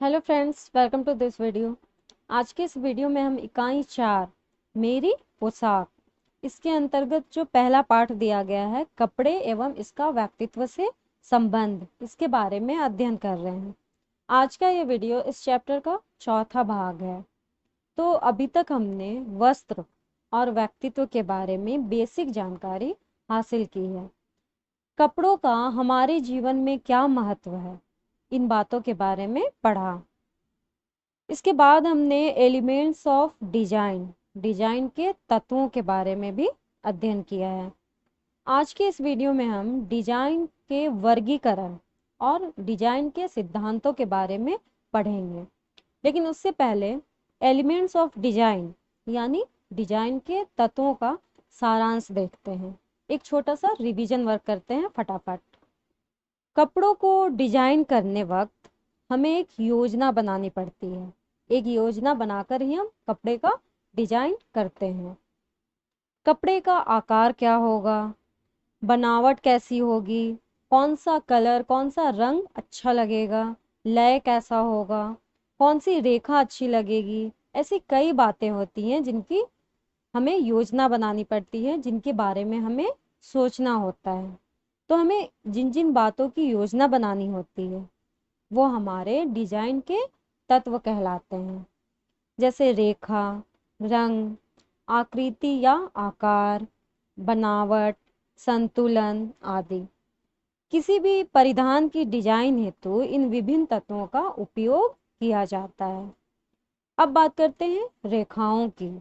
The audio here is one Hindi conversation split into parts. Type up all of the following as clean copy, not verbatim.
Hello friends, welcome to this video. आज के इस वीडियो में हम इकाई 4 मेरी पोशाक इसके अंतर्गत जो पहला पाठ दिया गया है कपड़े एवं इसका व्यक्तित्व से संबंध, इसके बारे में अध्ययन कर रहे हैं। आज का ये वीडियो इस चैप्टर का चौथा भाग है। तो अभी तक हमने वस्त्र और व्यक्तित्व के बारे में बेसिक जानकारी हासिल की है। कपड़ों का हमारे जीवन में क्या महत्व है, इन बातों के बारे में पढ़ा। इसके बाद हमने एलिमेंट्स ऑफ डिजाइन डिजाइन के तत्वों के बारे में भी अध्ययन किया है। आज के इस वीडियो में हम डिजाइन के वर्गीकरण और डिजाइन के सिद्धांतों के बारे में पढ़ेंगे। लेकिन उससे पहले एलिमेंट्स ऑफ डिजाइन यानी डिजाइन के तत्वों का सारांश देखते हैं। एक छोटा सा रिवीजन वर्क करते हैं फटाफट। कपड़ों को डिजाइन करने वक्त हमें एक योजना बनानी पड़ती है। एक योजना बनाकर ही हम कपड़े का डिजाइन करते हैं। कपड़े का आकार क्या होगा, बनावट कैसी होगी, कौन सा कलर कौन सा रंग अच्छा लगेगा, लय कैसा होगा, कौन सी रेखा अच्छी लगेगी, ऐसी कई बातें होती हैं जिनकी हमें योजना बनानी पड़ती है, जिनके बारे में हमें सोचना होता है। तो हमें जिन जिन बातों की योजना बनानी होती है वो हमारे डिजाइन के तत्व कहलाते हैं। जैसे रेखा, रंग, आकृति या आकार, बनावट, संतुलन आदि। किसी भी परिधान की डिजाइन हेतु इन विभिन्न तत्वों का उपयोग किया जाता है। अब बात करते हैं रेखाओं की।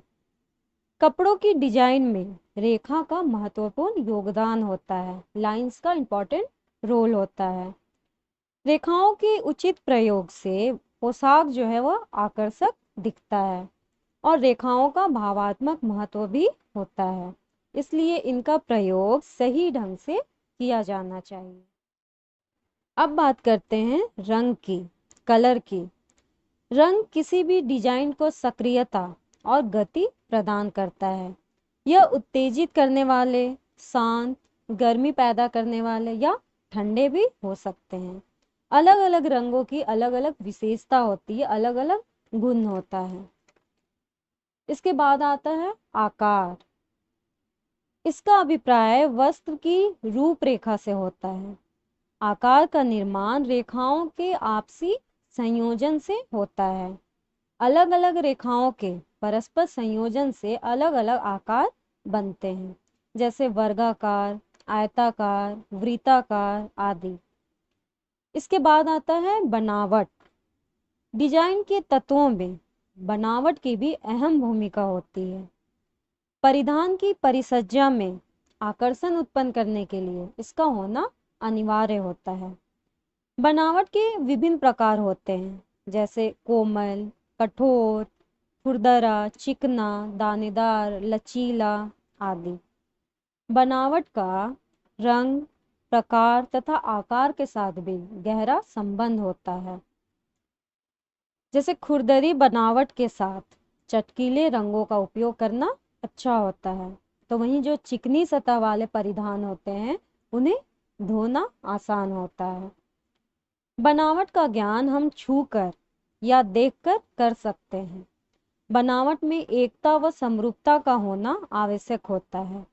कपड़ों की डिजाइन में रेखा का महत्वपूर्ण योगदान होता है। लाइंस का इंपॉर्टेंट रोल होता है। रेखाओं के उचित प्रयोग से पोशाक जो है वह आकर्षक दिखता है और रेखाओं का भावात्मक महत्व भी होता है, इसलिए इनका प्रयोग सही ढंग से किया जाना चाहिए। अब बात करते हैं रंग की, कलर की। रंग किसी भी डिजाइन को सक्रियता और गति प्रदान करता है। यह उत्तेजित करने वाले, शांत, गर्मी पैदा करने वाले या ठंडे भी हो सकते हैं। अलग अलग रंगों की अलग अलग विशेषता होती है, अलग अलग गुण होता है। इसके बाद आता है आकार। इसका अभिप्राय वस्त्र की रूपरेखा से होता है। आकार का निर्माण रेखाओं के आपसी संयोजन से होता है। अलग अलग रेखाओं के परस्पर संयोजन से अलग अलग आकार बनते हैं, जैसे वर्गाकार, आयताकार, वृत्ताकार आदि। इसके बाद आता है बनावट। डिजाइन के तत्वों में बनावट की भी अहम भूमिका होती है। परिधान की परिसज्जा में आकर्षण उत्पन्न करने के लिए इसका होना अनिवार्य होता है। बनावट के विभिन्न प्रकार होते हैं, जैसे कोमल, कठोर, खुरदरा, चिकना, दानेदार, लचीला आदि। बनावट का रंग, प्रकार तथा आकार के साथ भी गहरा संबंध होता है। जैसे खुरदरी बनावट के साथ चटकीले रंगों का उपयोग करना अच्छा होता है, तो वहीं जो चिकनी सतह वाले परिधान होते हैं उन्हें धोना आसान होता है। बनावट का ज्ञान हम छूकर या देखकर कर सकते हैं। बनावट में एकता व समरूपता का होना आवश्यक होता है,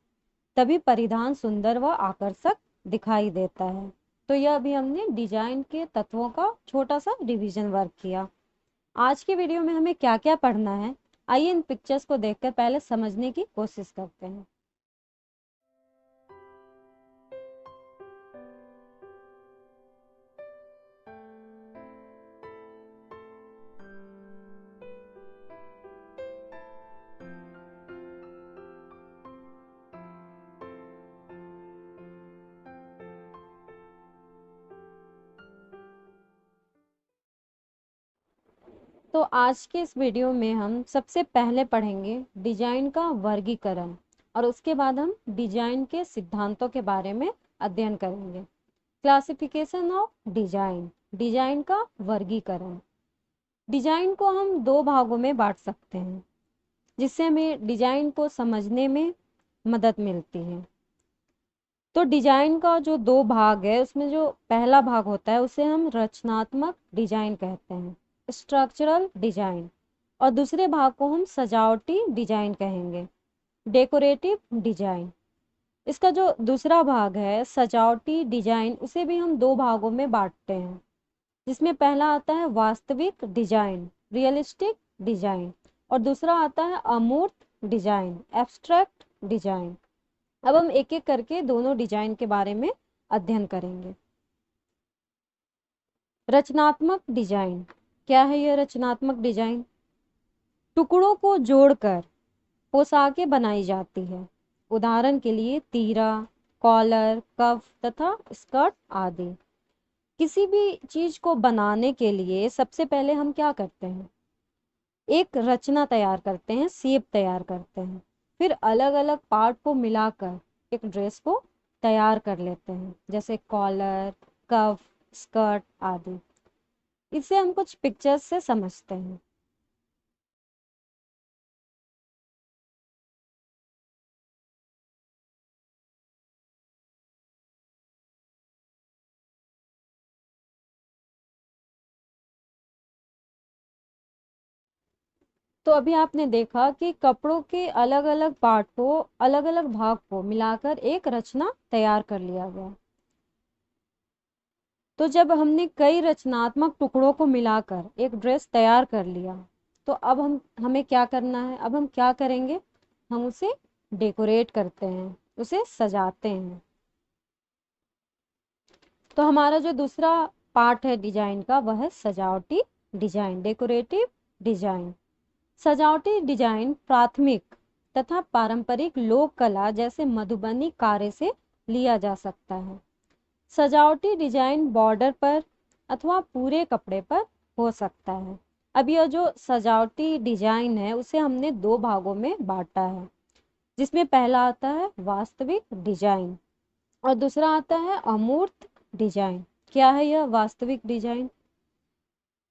तभी परिधान सुंदर व आकर्षक दिखाई देता है। तो यह भी हमने डिजाइन के तत्वों का छोटा सा रिवीजन वर्क किया। आज के वीडियो में हमें क्या क्या पढ़ना है, आइए इन पिक्चर्स को देखकर पहले समझने की कोशिश करते हैं। तो आज के इस वीडियो में हम सबसे पहले पढ़ेंगे डिजाइन का वर्गीकरण और उसके बाद हम डिजाइन के सिद्धांतों के बारे में अध्ययन करेंगे। क्लासिफिकेशन ऑफ डिजाइन, डिजाइन का वर्गीकरण। डिजाइन को हम दो भागों में बांट सकते हैं, जिससे हमें डिजाइन को समझने में मदद मिलती है। तो डिजाइन का जो दो भाग है उसमें जो पहला भाग होता है उसे हम रचनात्मक डिजाइन कहते हैं स्ट्रक्चरल डिजाइन, और दूसरे भाग को हम सजावटी डिजाइन कहेंगे, डेकोरेटिव डिजाइन। इसका जो दूसरा भाग है सजावटी डिजाइन, उसे भी हम दो भागों में बांटते हैं, जिसमें पहला आता है वास्तविक डिजाइन, रियलिस्टिक डिजाइन, और दूसरा आता है अमूर्त डिजाइन, एब्स्ट्रैक्ट डिजाइन। अब हम एक एक करके दोनों डिजाइन के बारे में अध्ययन करेंगे। रचनात्मक डिजाइन क्या है? यह रचनात्मक डिजाइन टुकड़ों को जोड़कर पोशाकें बनाई जाती है। उदाहरण के लिए तीरा, कॉलर, कफ तथा स्कर्ट आदि। किसी भी चीज को बनाने के लिए सबसे पहले हम क्या करते हैं? एक रचना तैयार करते हैं, शेप तैयार करते हैं, फिर अलग अलग पार्ट को मिलाकर एक ड्रेस को तैयार कर लेते हैं, जैसे कॉलर, कफ, स्कर्ट आदि। इसे हम कुछ पिक्चर्स से समझते हैं। तो अभी आपने देखा कि कपड़ों के अलग अलग पार्ट को, अलग अलग भाग को मिलाकर एक रचना तैयार कर लिया गया। तो जब हमने कई रचनात्मक टुकड़ों को मिलाकर एक ड्रेस तैयार कर लिया, तो अब हमें क्या करना है? अब हम क्या करेंगे? हम उसे डेकोरेट करते हैं, उसे सजाते हैं। तो हमारा जो दूसरा पार्ट है डिजाइन का, वह है सजावटी डिजाइन, डेकोरेटिव डिजाइन। सजावटी डिजाइन प्राथमिक तथा पारंपरिक लोक कला जैसे मधुबनी कार्य से लिया जा सकता है। सजावटी डिजाइन बॉर्डर पर अथवा पूरे कपड़े पर हो सकता है। अब यह जो सजावटी डिजाइन है उसे हमने दो भागों में बांटा है, जिसमें पहला आता है वास्तविक डिजाइन और दूसरा आता है अमूर्त डिजाइन। क्या है यह वास्तविक डिजाइन?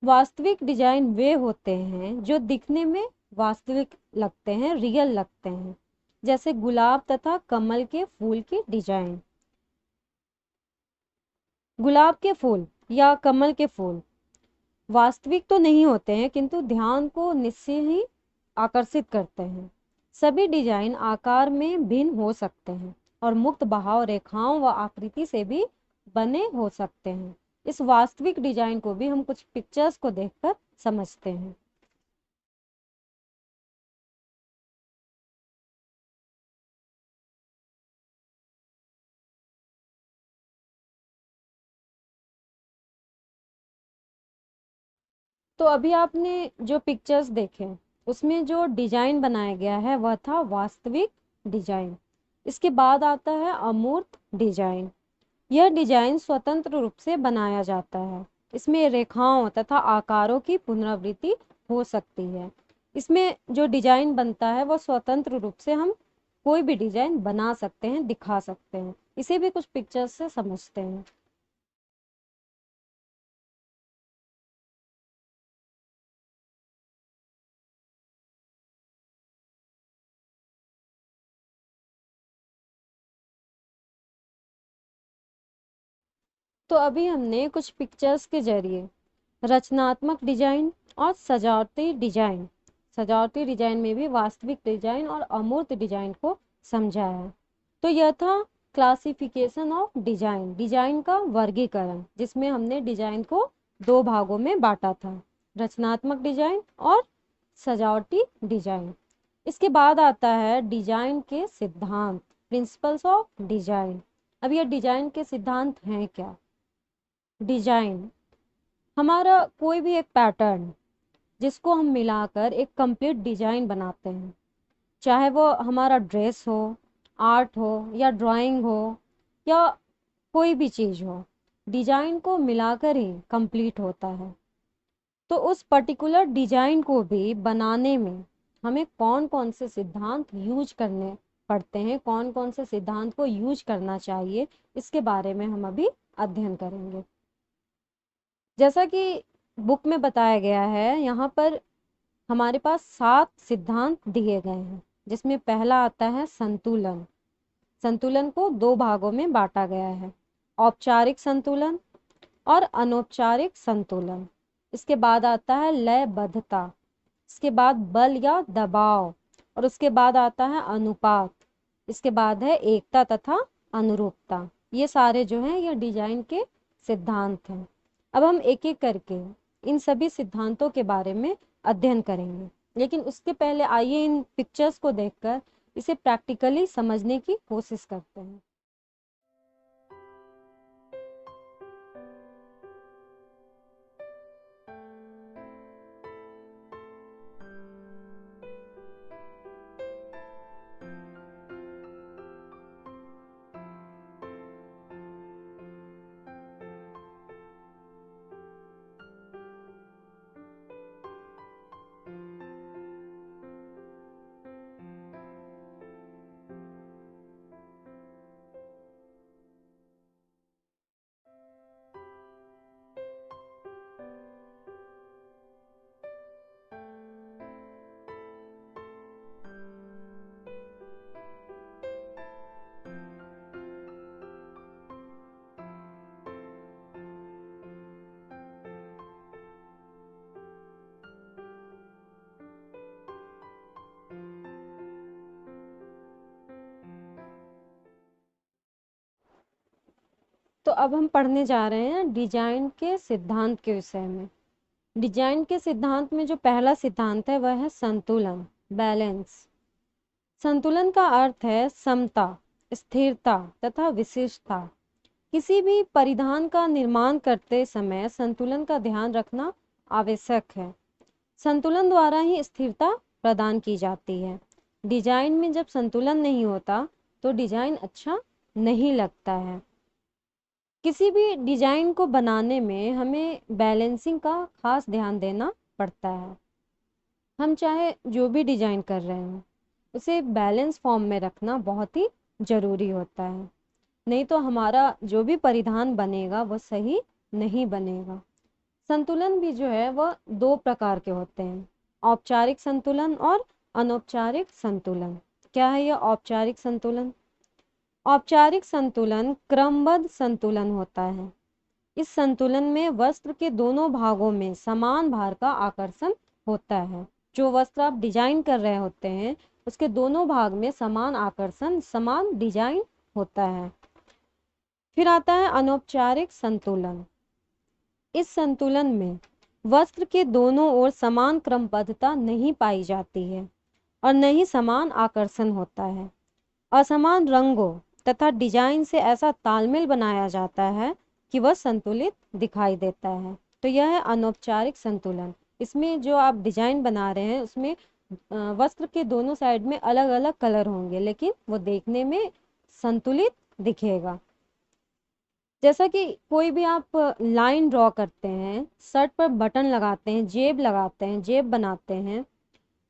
वास्तविक डिजाइन वे होते हैं जो दिखने में वास्तविक लगते हैं, रियल लगते हैं, जैसे गुलाब तथा कमल के फूल की डिजाइन। गुलाब के फूल या कमल के फूल वास्तविक तो नहीं होते हैं, किंतु ध्यान को निश्चय ही आकर्षित करते हैं। सभी डिजाइन आकार में भिन्न हो सकते हैं और मुक्त बहाव रेखाओं व आकृति से भी बने हो सकते हैं। इस वास्तविक डिजाइन को भी हम कुछ पिक्चर्स को देखकर समझते हैं। तो अभी आपने जो पिक्चर्स देखे उसमें जो डिजाइन बनाया गया है वह था वास्तविक डिजाइन। इसके बाद आता है अमूर्त डिजाइन। यह डिजाइन स्वतंत्र रूप से बनाया जाता है। इसमें रेखाओं तथा आकारों की पुनरावृत्ति हो सकती है। इसमें जो डिजाइन बनता है वह स्वतंत्र रूप से हम कोई भी डिजाइन बना सकते हैं, दिखा सकते हैं। इसे भी कुछ पिक्चर्स से समझते हैं। तो अभी हमने कुछ पिक्चर्स के जरिए रचनात्मक डिजाइन और सजावटी डिजाइन, सजावटी डिजाइन में भी वास्तविक डिजाइन और अमूर्त डिजाइन को समझा है। तो यह था क्लासिफिकेशन ऑफ डिजाइन, डिजाइन का वर्गीकरण, जिसमें हमने डिजाइन को दो भागों में बांटा था, रचनात्मक डिजाइन और सजावटी डिजाइन। इसके बाद आता है डिजाइन के सिद्धांत, प्रिंसिपल्स ऑफ डिजाइन। अब यह डिजाइन के सिद्धांत हैं क्या? डिजाइन हमारा कोई भी एक पैटर्न जिसको हम मिलाकर एक कंप्लीट डिजाइन बनाते हैं, चाहे वो हमारा ड्रेस हो, आर्ट हो या ड्राइंग हो या कोई भी चीज हो, डिजाइन को मिलाकर ही कंप्लीट होता है। तो उस पर्टिकुलर डिजाइन को भी बनाने में हमें कौन कौन से सिद्धांत यूज करने पड़ते हैं, कौन कौन से सिद्धांत को यूज करना चाहिए, इसके बारे में हम अभी अध्ययन करेंगे। जैसा कि बुक में बताया गया है, यहाँ पर हमारे पास 7 सिद्धांत दिए गए हैं, जिसमें पहला आता है संतुलन। संतुलन को दो भागों में बांटा गया है, औपचारिक संतुलन और अनौपचारिक संतुलन। इसके बाद आता है लयबद्धता, इसके बाद बल या दबाव, और उसके बाद आता है अनुपात, इसके बाद है एकता तथा अनुरूपता। ये सारे जो हैं ये डिजाइन के सिद्धांत हैं। अब हम एक एक करके इन सभी सिद्धांतों के बारे में अध्ययन करेंगे, लेकिन उसके पहले आइए इन पिक्चर्स को देखकर इसे प्रैक्टिकली समझने की कोशिश करते हैं। तो अब हम पढ़ने जा रहे हैं डिजाइन के सिद्धांत के विषय में। डिजाइन के सिद्धांत में जो पहला सिद्धांत है वह है संतुलन, बैलेंस। संतुलन का अर्थ है समता, स्थिरता तथा विशिष्टता। किसी भी परिधान का निर्माण करते समय संतुलन का ध्यान रखना आवश्यक है। संतुलन द्वारा ही स्थिरता प्रदान की जाती है। डिजाइन में जब संतुलन नहीं होता तो डिजाइन अच्छा नहीं लगता है। किसी भी डिजाइन को बनाने में हमें बैलेंसिंग का खास ध्यान देना पड़ता है। हम चाहे जो भी डिजाइन कर रहे हैं उसे बैलेंस फॉर्म में रखना बहुत ही जरूरी होता है, नहीं तो हमारा जो भी परिधान बनेगा वो सही नहीं बनेगा। संतुलन भी जो है वह दो प्रकार के होते हैं, औपचारिक संतुलन और अनौपचारिक संतुलन। क्या है यह औपचारिक संतुलन? औपचारिक संतुलन क्रमबद्ध संतुलन होता है। इस संतुलन में वस्त्र के दोनों भागों में समान भार का आकर्षण होता है। जो वस्त्र आप डिजाइन कर रहे होते हैं उसके दोनों भाग में समान आकर्षण, समान डिजाइन होता है। फिर आता है अनौपचारिक संतुलन। इस संतुलन में वस्त्र के दोनों ओर समान क्रमबद्धता नहीं पाई जाती है और न ही समान आकर्षण होता है। असमान रंगों तथा डिजाइन से ऐसा तालमेल बनाया जाता है कि वह संतुलित दिखाई देता है। तो यह है अनौपचारिक संतुलन। इसमें जो आप डिजाइन बना रहे हैं उसमें वस्त्र के दोनों साइड में अलग अलग कलर होंगे, लेकिन वो देखने में संतुलित दिखेगा। जैसा कि कोई भी आप लाइन ड्रॉ करते हैं, शर्ट पर बटन लगाते हैं, जेब लगाते हैं, जेब बनाते हैं,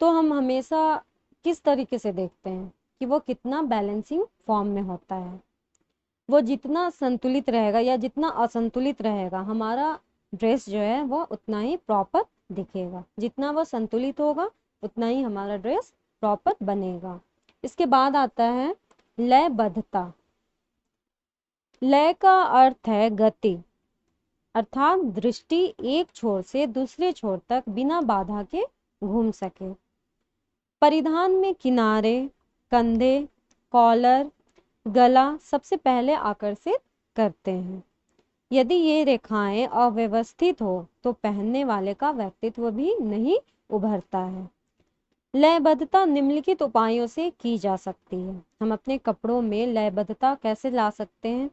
तो हम हमेशा किस तरीके से देखते हैं कि वो कितना बैलेंसिंग फॉर्म में होता है। वो जितना संतुलित रहेगा या जितना असंतुलित रहेगा हमारा ड्रेस जो है वो उतना ही प्रॉपर दिखेगा। जितना वो संतुलित होगा उतना ही हमारा ड्रेस प्रॉपर बनेगा। इसके बाद आता है लयबद्धता। लय का अर्थ है गति, अर्थात दृष्टि एक छोर से दूसरे छोर तक बिना बाधा के घूम सके। परिधान में किनारे, कंधे, कॉलर, गला सबसे पहले आकर्षित करते हैं। यदि ये रेखाएं अव्यवस्थित हो तो पहनने वाले का व्यक्तित्व भी नहीं उभरता है। लयबद्धता निम्नलिखित उपायों से की जा सकती है। हम अपने कपड़ों में लयबद्धता कैसे ला सकते हैं?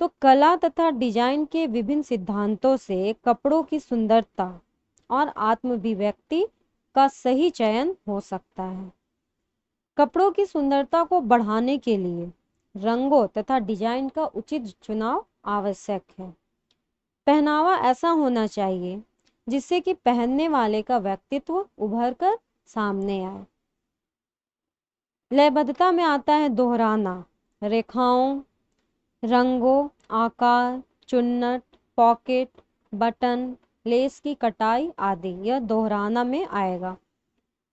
तो कला तथा डिजाइन के विभिन्न सिद्धांतों से कपड़ों की सुंदरता और आत्माभिव्यक्ति का सही चयन हो सकता है। कपड़ों की सुंदरता को बढ़ाने के लिए रंगों तथा डिजाइन का उचित चुनाव आवश्यक है। पहनावा ऐसा होना चाहिए जिससे कि पहनने वाले का व्यक्तित्व उभर कर सामने आए। लयबद्धता में आता है दोहराना, रेखाओं, रंगों, आकार, चुन्नट, पॉकेट, बटन, लेस की कटाई आदि, यह दोहराना में आएगा।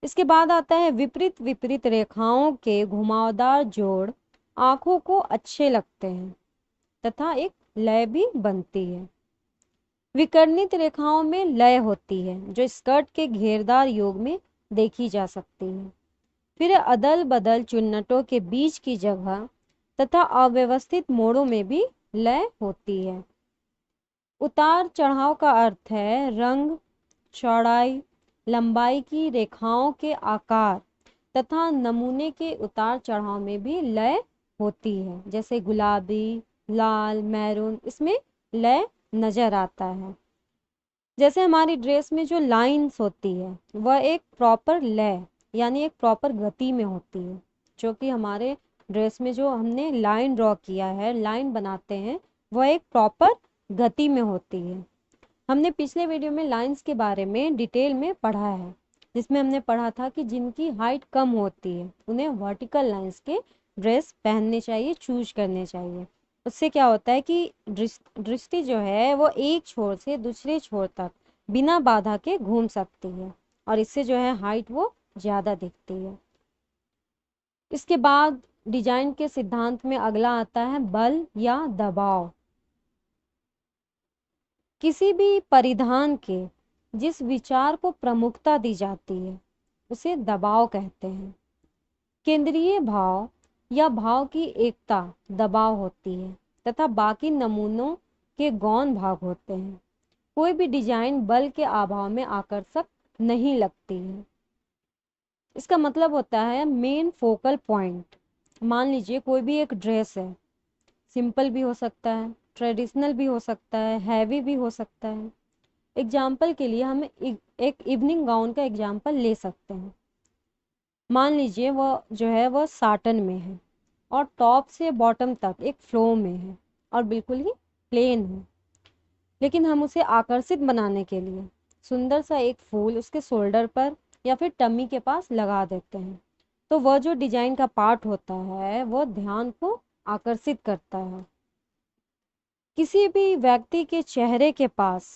इसके बाद आता है विपरीत विपरीत रेखाओं के घुमावदार जोड़ आंखों को अच्छे लगते हैं तथा एक लय भी बनती है। विकर्णित रेखाओं में लय होती है जो स्कर्ट के घेरदार योग में देखी जा सकती है। फिर अदल बदल चुन्नटों के बीच की जगह तथा अव्यवस्थित मोड़ों में भी लय होती है। उतार चढ़ाव का अर्थ है रंग, चौड़ाई, लंबाई की रेखाओं के आकार तथा नमूने के उतार चढ़ाव में भी लय होती है। जैसे गुलाबी, लाल, मैरून, इसमें लय नजर आता है। जैसे हमारी ड्रेस में जो लाइंस होती है वह एक प्रॉपर लय यानी एक प्रॉपर गति में होती है। जो कि हमारे ड्रेस में जो हमने लाइन ड्रॉ किया है, लाइन बनाते हैं, वह एक प्रॉपर गति में होती है। हमने पिछले वीडियो में लाइंस के बारे में डिटेल में पढ़ा है, जिसमें हमने पढ़ा था कि जिनकी हाइट कम होती है उन्हें वर्टिकल लाइंस के ड्रेस पहनने चाहिए, चूज करने चाहिए। उससे क्या होता है कि दृष्टि जो है वो एक छोर से दूसरे छोर तक बिना बाधा के घूम सकती है और इससे जो है हाइट वो ज्यादा दिखती है। इसके बाद डिजाइन के सिद्धांत में अगला आता है बल या दबाव। किसी भी परिधान के जिस विचार को प्रमुखता दी जाती है उसे दबाव कहते हैं। केंद्रीय भाव या भाव की एकता दबाव होती है तथा बाकी नमूनों के गौण भाग होते हैं। कोई भी डिजाइन बल के अभाव में आकर्षक नहीं लगती है। इसका मतलब होता है मेन फोकल पॉइंट। मान लीजिए कोई भी एक ड्रेस है, सिंपल भी हो सकता है, ट्रेडिशनल भी हो सकता है, हैवी भी हो सकता है। एग्जाम्पल के लिए हम एक इवनिंग गाउन का एग्जाम्पल ले सकते हैं। मान लीजिए वह जो है वह साटन में है और टॉप से बॉटम तक एक फ्लो में है और बिल्कुल ही प्लेन है, लेकिन हम उसे आकर्षित बनाने के लिए सुंदर सा एक फूल उसके शोल्डर पर या फिर टम्मी के पास लगा देते हैं, तो वह जो डिजाइन का पार्ट होता है वह ध्यान को आकर्षित करता है। किसी भी व्यक्ति के चेहरे के पास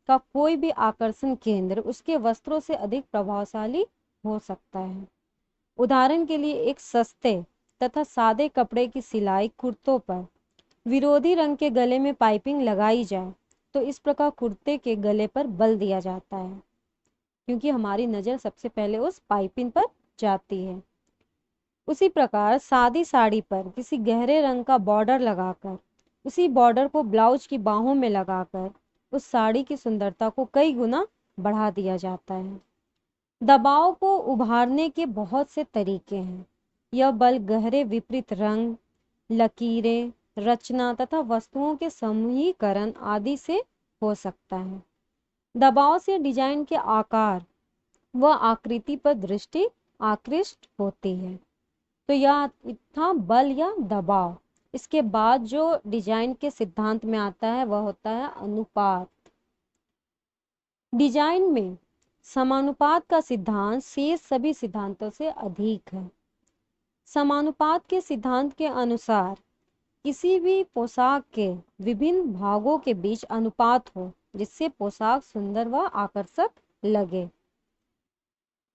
का कोई भी आकर्षण केंद्र उसके वस्त्रों से अधिक प्रभावशाली हो सकता है। उदाहरण के लिए एक सस्ते तथा सादे कपड़े की सिलाई कुर्तों पर विरोधी रंग के गले में पाइपिंग लगाई जाए तो इस प्रकार कुर्ते के गले पर बल दिया जाता है, क्योंकि हमारी नजर सबसे पहले उस पाइपिंग पर जाती है। उसी प्रकार सादी साड़ी पर किसी गहरे रंग का बॉर्डर लगाकर उसी बॉर्डर को ब्लाउज की बाहों में लगाकर उस साड़ी की सुंदरता को कई गुना बढ़ा दिया जाता है। दबाव को उभारने के बहुत से तरीके हैं। यह बल गहरे विपरीत रंग, लकीरें, रचना तथा वस्तुओं के समूहीकरण आदि से हो सकता है। दबाव से डिजाइन के आकार व आकृति पर दृष्टि आकृष्ट होती है। तो यह था बल या दबाव। इसके बाद जो डिजाइन के सिद्धांत में आता है वह होता है अनुपात। डिजाइन में समानुपात का सिद्धांत शेष सभी सिद्धांतों से अधिक है। समानुपात के सिद्धांत के अनुसार किसी भी पोशाक के विभिन्न भागों के बीच अनुपात हो जिससे पोशाक सुंदर व आकर्षक लगे।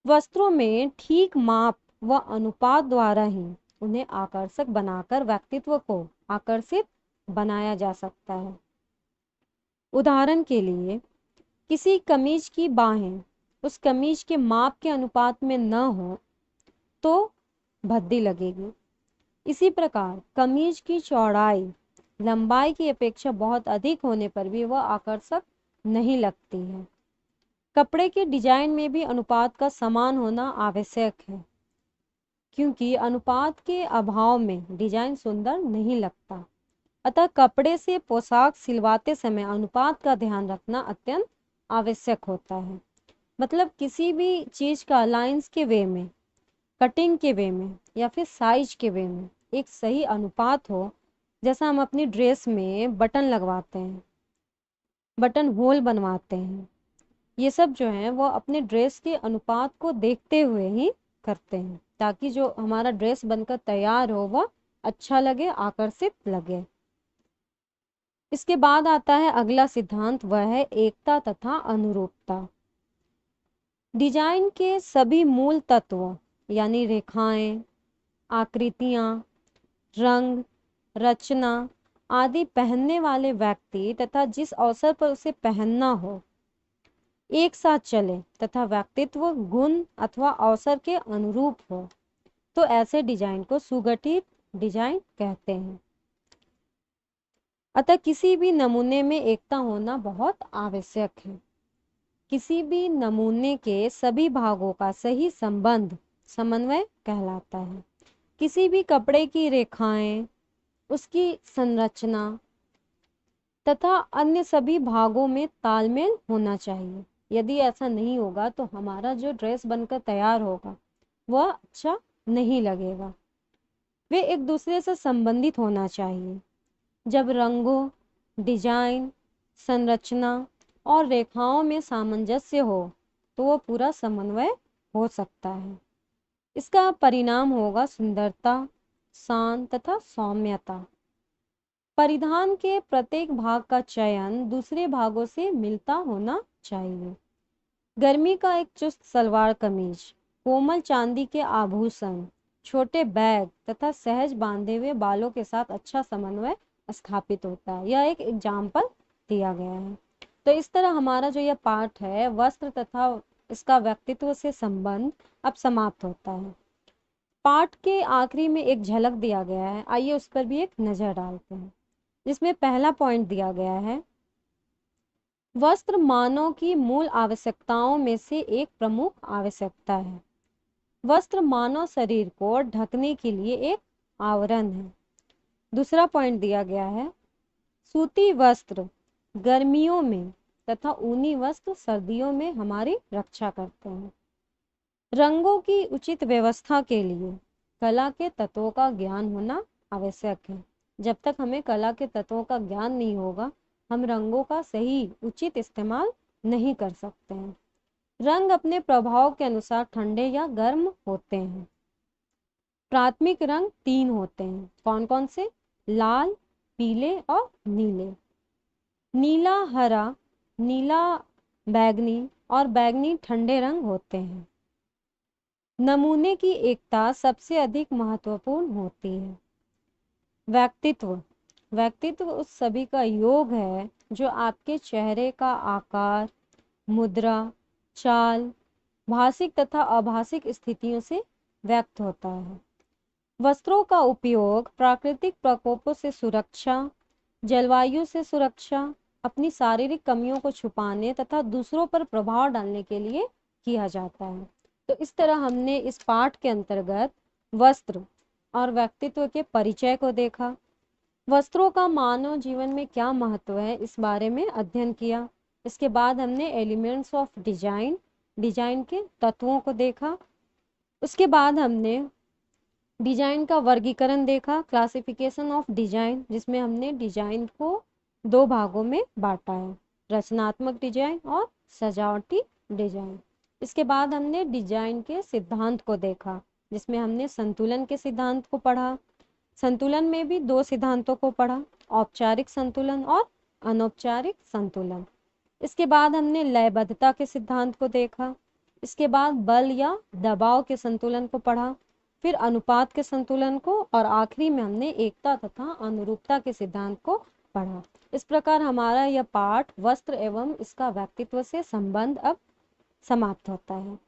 वस्त्रों में ठीक माप व अनुपात द्वारा ही उन्हें आकर्षक बनाकर व्यक्तित्व को आकर्षित बनाया जा सकता है। उदाहरण के लिए किसी कमीज की बाहें उस कमीज के माप के अनुपात में न हो तो भद्दी लगेगी। इसी प्रकार कमीज की चौड़ाई लंबाई की अपेक्षा बहुत अधिक होने पर भी वह आकर्षक नहीं लगती है। कपड़े के डिजाइन में भी अनुपात का समान होना आवश्यक है, क्योंकि अनुपात के अभाव में डिजाइन सुंदर नहीं लगता। अतः कपड़े से पोशाक सिलवाते समय अनुपात का ध्यान रखना अत्यंत आवश्यक होता है। मतलब किसी भी चीज का लाइंस के वे में, कटिंग के वे में या फिर साइज के वे में एक सही अनुपात हो। जैसा हम अपनी ड्रेस में बटन लगवाते हैं, बटन होल बनवाते हैं, ये सब जो है वो अपने ड्रेस के अनुपात को देखते हुए ही करते हैं, ताकि जो हमारा ड्रेस बनकर तैयार हो वह अच्छा लगे, आकर्षित लगे। इसके बाद आता है अगला सिद्धांत, वह है एकता तथा अनुरूपता। डिजाइन के सभी मूल तत्वों यानी रेखाएं, आकृतियां, रंग, रचना आदि पहनने वाले व्यक्ति तथा जिस अवसर पर उसे पहनना हो एक साथ चले तथा व्यक्तित्व गुण अथवा अवसर के अनुरूप हो तो ऐसे डिजाइन को सुगठित डिजाइन कहते हैं। अतः किसी भी नमूने में एकता होना बहुत आवश्यक है। किसी भी नमूने के सभी भागों का सही संबंध समन्वय कहलाता है। किसी भी कपड़े की रेखाएं, उसकी संरचना तथा अन्य सभी भागों में तालमेल होना चाहिए। यदि ऐसा नहीं होगा तो हमारा जो ड्रेस बनकर तैयार होगा वह अच्छा नहीं लगेगा। वे एक दूसरे से संबंधित होना चाहिए। जब रंगों, डिजाइन, संरचना और रेखाओं में सामंजस्य हो तो वह पूरा समन्वय हो सकता है। इसका परिणाम होगा सुंदरता, शांत तथा सौम्यता। परिधान के प्रत्येक भाग का चयन दूसरे भागों से मिलता होना चाहिए। गर्मी का एक चुस्त सलवार कमीज, कोमल चांदी के आभूषण, छोटे बैग तथा सहज बांधे हुए बालों के साथ अच्छा समन्वय स्थापित होता है। यह एक एग्जाम्पल दिया गया है। तो इस तरह हमारा जो यह पाठ है वस्त्र तथा इसका व्यक्तित्व से संबंध अब समाप्त होता है। पाठ के आखिरी में एक झलक दिया गया है, आइए उस पर भी एक नजर डालते हैं। जिसमें पहला पॉइंट दिया गया है, वस्त्र मानव की मूल आवश्यकताओं में से एक प्रमुख आवश्यकता है। वस्त्र मानव शरीर को ढकने के लिए एक आवरण है। दूसरा पॉइंट दिया गया है, सूती वस्त्र गर्मियों में तथा ऊनी वस्त्र सर्दियों में हमारी रक्षा करते हैं। रंगों की उचित व्यवस्था के लिए कला के तत्वों का ज्ञान होना आवश्यक है। जब तक हमें कला के तत्वों का ज्ञान नहीं होगा हम रंगों का सही उचित इस्तेमाल नहीं कर सकते हैं। रंग अपने प्रभाव के अनुसार ठंडे या गर्म होते हैं। प्राथमिक रंग 3 होते हैं, कौन कौन से? लाल, पीले और नीले। नीला हरा, नीला बैगनी और बैगनी ठंडे रंग होते हैं। नमूने की एकता सबसे अधिक महत्वपूर्ण होती है। व्यक्तित्व, व्यक्तित्व उस सभी का योग है जो आपके चेहरे का आकार, मुद्रा, चाल, भाषिक तथा अभाषिक स्थितियों से व्यक्त होता है। वस्त्रों का उपयोग प्राकृतिक प्रकोपों से सुरक्षा, जलवायु से सुरक्षा, अपनी शारीरिक कमियों को छुपाने तथा दूसरों पर प्रभाव डालने के लिए किया जाता है। तो इस तरह हमने इस पाठ के अंतर्गत वस्त्र और व्यक्तित्व के परिचय को देखा। वस्त्रों का मानव जीवन में क्या महत्व है इस बारे में अध्ययन किया। इसके बाद हमने एलिमेंट्स ऑफ डिजाइन, डिजाइन के तत्वों को देखा। उसके बाद हमने डिजाइन का वर्गीकरण देखा, क्लासिफिकेशन ऑफ डिजाइन, जिसमें हमने डिजाइन को 2 भागों में बांटा है, रचनात्मक डिजाइन और सजावटी डिजाइन। इसके बाद हमने डिजाइन के सिद्धांत को देखा जिसमें हमने संतुलन के सिद्धांत को पढ़ा। संतुलन में भी 2 सिद्धांतों को पढ़ा, औपचारिक संतुलन और अनौपचारिक संतुलन। इसके बाद हमने लयबद्धता के सिद्धांत को देखा। इसके बाद बल या दबाव के संतुलन को पढ़ा, फिर अनुपात के संतुलन को और आखिरी में हमने एकता तथा अनुरूपता के सिद्धांत को पढ़ा। इस प्रकार हमारा यह पाठ वस्त्र एवं इसका व्यक्तित्व से संबंध अब समाप्त होता है।